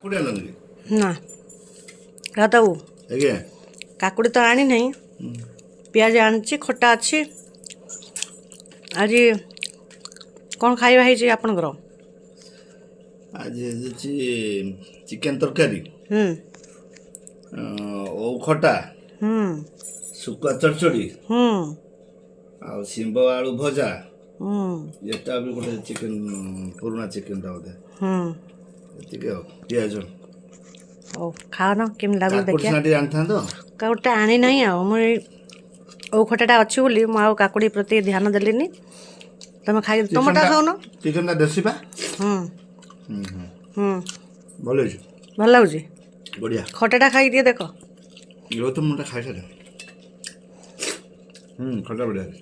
ନା ରାତାଉ ଆଜ୍ଞା କାକୁଡ଼ି ତ ଆଣି ନାହିଁ ପିଆଜ ଆଣିଛି ଖଟା ଅଛି ଆଜି କ'ଣ ଖାଇବା ହେଇଛି ଆପଣଙ୍କର? ଆଜି ହେଇଛି ଚିକେନ ତରକାରୀ ହୁଁ ଓଉ ଖଟା ହୁଁ ଶୁଖୁଆ ଚଡ଼ଚଡ଼ି ହୁଁ ଆଉ ଶିମ୍ବ ଆଳୁ ଭଜା ହୁଁ ଏଟା ବି ଗୋଟେ ଚିକେନ ପୁରୁଣା ଚିକେନଟା ବୋଧେ ହୁଁ ଏତିକି ଆଉ ପିଆଜ ହଉ ଖାଅନା କେମିତି ଲାଗୁଛି କାକୁଡ଼ି ଦେଖିବା। ସିନା ଟିକେ ଆଣିଥାନ୍ତ କାକୁଡ଼ିଟା ଆଣି ନାହିଁ ଆଉ ମୁଁ ଏଇ ଓଉ ଖଟାଟା ଅଛି ବୋଲି ମୁଁ ଆଉ କାକୁଡ଼ି ପ୍ରତି ଧ୍ୟାନ ଦେଲିନି। ତମେ ଖାଇ ତମଟା ଖାଉନ। ଚିକେନଟା ଦେଶୀ ବା ହୁଁ ହୁଁ ଭଲ ହେଇଛି ଭଲ ଲାଗୁଛି ବଢ଼ିଆ ଖଟାଟା ଖାଇକି ଟିକେ ଦେଖ। ଇଏ ତ ମୁଁ ଖାଇସାରିଲି ଖଟା ବଢ଼ିଆ ହେଇଛି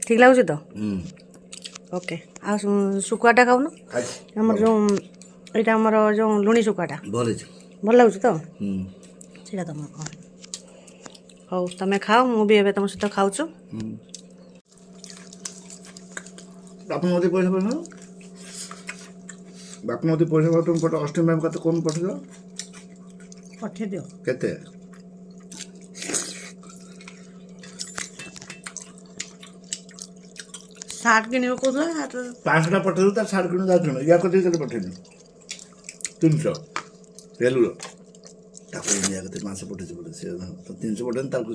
ଠିକ୍ ଲାଗୁଛି ତ ହୁଁ ଓକେ ଆଉ ଶୁଖୁଆଟା ଖାଉନ ଖାଇଛି ଆମର ଯେଉଁ ଏଇଟା ଆମର ଯେଉଁ ଲୁଣି ଶୁଖୁଆଟା ଭଲ ହେଇଛି ଭଲ ଲାଗୁଛି ତ ହୁଁ ସେଇଟା ତମର କ'ଣ ହଉ ତମେ ଖାଅ ମୁଁ ବି ଏବେ ତମ ସହିତ ଖାଉଛୁ। ବାପମତୀ ପଇସା ପଇସା ବାପମତୀ ପଇସା ତୁମ ପଟେ ଅଷ୍ଟମୀ ପାଇଁ କେତେ କମ୍ ପଠେଇଛ ପଠେଇ ଦିଅ କେତେ ସାର୍ଟ କିଣିବ କହୁଥିଲା 500ଟା ପଠେଇଲୁ ତା ସାର୍ଟ କିଣୁ ଯାଉଛୁ ୟା କତିକି କେତେ ପଠେଇଲୁ 300 ରେଲୁର ତାକୁ ୟା କତିକି 500 ପଠେଇଛୁ ବୋଧେ ସେ 300 ପଠେଇନି ତାକୁ